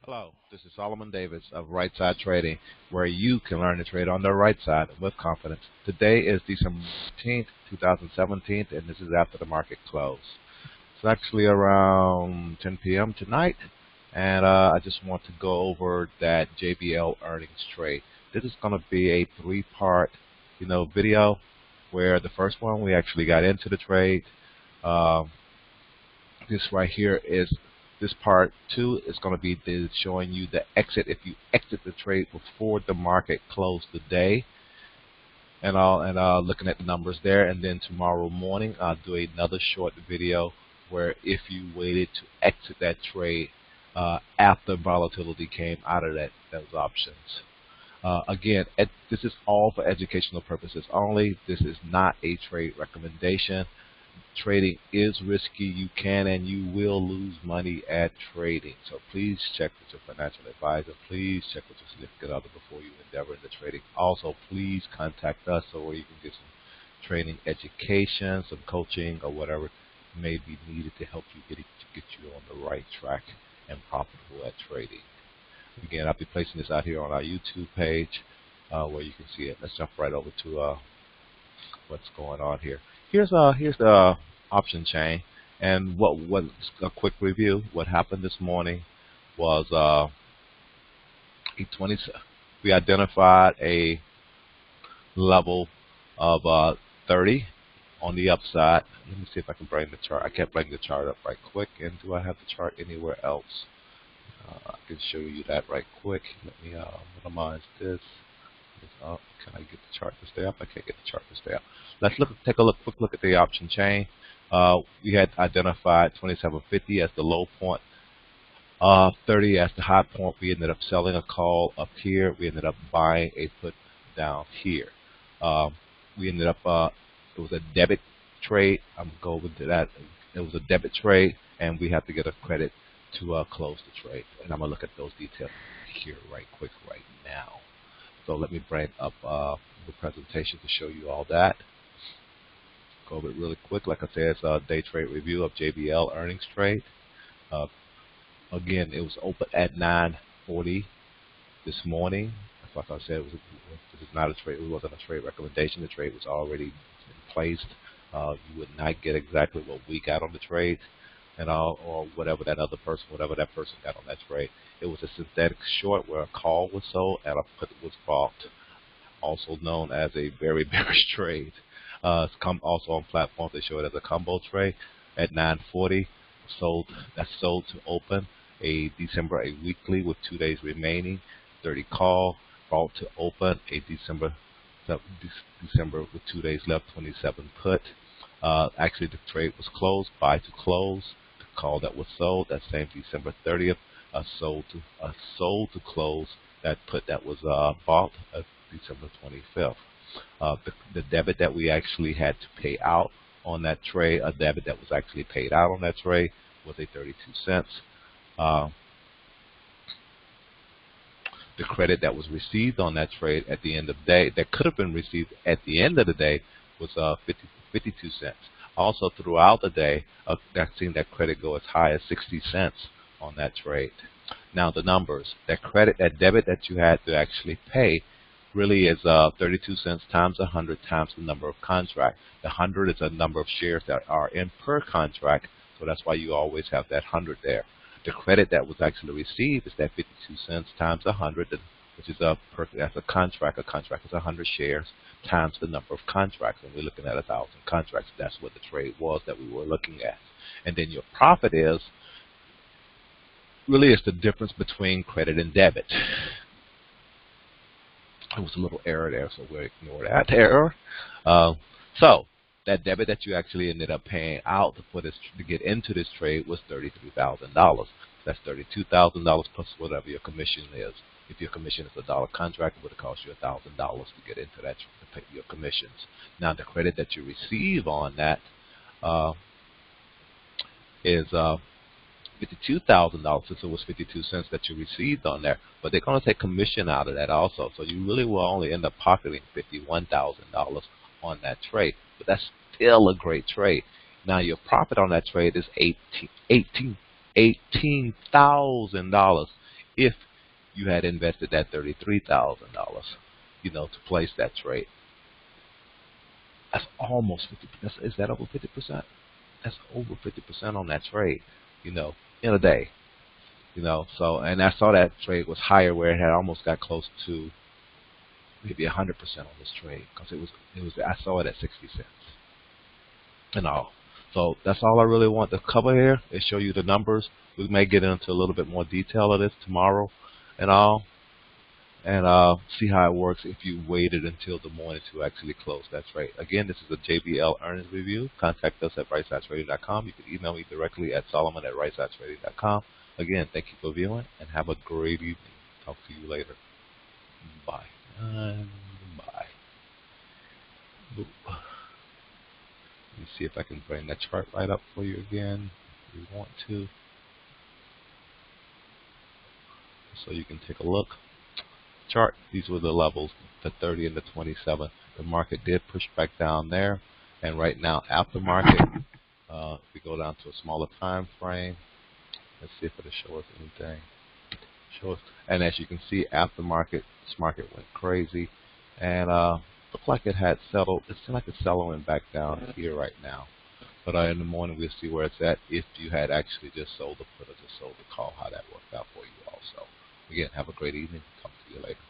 Hello, this is Solomon Davis of Right Side Trading, where you can learn to trade on the right side with confidence. Today is December 15th, 2017, and this is after the market close. It's actually around 10 p.m. tonight, and I just want to go over that JBL earnings trade. This is going to be a three-part, video where the first one we actually got into the trade. Um, this right here is this part two is going to be showing you the exit if you exit the trade before the market closed today, and looking at the numbers there. And then tomorrow morning I'll do another short video where if you waited to exit that trade after volatility came out of those options. Again, this is all for educational purposes only. This is not a trade recommendation. Trading is risky. You can and you will lose money at trading. So please check with your financial advisor. Please check with your significant other before you endeavor into trading. Also, please contact us so where you can get some trading education, some coaching, or whatever may be needed to help you get you on the right track and profitable at trading. Again, I'll be placing this out here on our YouTube page where you can see it. Let's jump right over to what's going on here. Here's the option chain, and what a quick review. What happened this morning was we identified a level of 30 on the upside. Let me see if I can bring the chart. I can't bring the chart up right quick. And do I have the chart anywhere else? I can show you that right quick. Let me minimize this. Can I get the chart to stay up? I can't get the chart to stay up. Let's take a quick look at the option chain. We had identified 2750 as the low point, 30 as the high point. We ended up selling a call up here. We ended up buying a put down here. We ended up it was a debit trade. I'm going to go into that. It was a debit trade, and we have to get a credit to close the trade. And I'm gonna look at those details here right now. So let me bring up the presentation to show you all that. Go over it really quick. Like I said, it's a day trade review of JBL earnings trade. Again, it was open at 9:40 this morning. Like I said, this is not a trade. It wasn't a trade recommendation. The trade was already placed. You would not get exactly what we got on the trade, and or whatever that person got on that trade. It was a synthetic short where a call was sold and a put was bought, also known as a very bearish trade. It's also on platforms. They show it as a combo trade at 9:40. That's sold to open a weekly with 2 days remaining. 30 call, bought to open a December with 2 days left. 27 put. Actually, the trade was closed. Buy to close. The call that was sold that same December 30th. Sold to close. That put that was bought December 25th. The debit that we actually had to pay out on that trade, a debit that was actually paid out on that trade, was a 32 cents. The credit that was received on that trade at the end of the day, that could have been received at the end of the day, was 52 cents. Also, throughout the day, I've seen that credit go as high as 60 cents on that trade. Now the numbers, that debit that you had to actually pay really is 32 cents times 100 times the number of contracts. The 100 is a number of shares that are in per contract, so that's why you always have that 100 there. The credit that was actually received is that 52 cents times 100, which is that's a contract. A contract is 100 shares times the number of contracts, and we're looking at 1,000 contracts. That's what the trade was that we were looking at. And then your profit is really the difference between credit and debit. There was a little error there, so we'll ignore that error. So that debit that you actually ended up paying out to get into this trade was $33,000. That's $32,000 plus whatever your commission is. If your commission is $1 contract, it would have cost you $1,000 to get into that to pay your commissions. Now the credit that you receive on that is $52,000, since it was 52 cents that you received on there, but they're going to take commission out of that also. So you really will only end up pocketing $51,000 on that trade, but that's still a great trade. Now your profit on that trade is $18,000 if you had invested that $33,000, to place that trade. That's almost 50%. Is that over 50%? That's over 50% on that trade, in a day. So, and I saw that trade was higher, where it had almost got close to maybe 100% on this trade, because I saw it at 60 cents and all. So that's all I really want to cover here, is show you the numbers. We may get into a little bit more detail of this tomorrow and all, and see how it works if you waited until the morning to actually close that trade. Again, this is a JBL earnings review. Contact us at rightsidetrading.com. You can email me directly at solomon@rightsidetrading.com. Again, thank you for viewing, and have a great evening. Talk to you later. Bye. And bye. Boop. Let me see if I can bring that chart right up for you again, if you want to, so you can take a look. Chart, these were the levels, the 30 and the 27. The market did push back down there, and right now after market, if we go down to a smaller time frame, let's see if it'll show us anything. And as you can see, after market, this market went crazy, and looked like it had settled. It seemed like it's settling back down here right now. But in the morning, we'll see where it's at, if you had actually just sold the put or just sold the call, how that worked out for you also. Again, have a great evening. Talk to you later.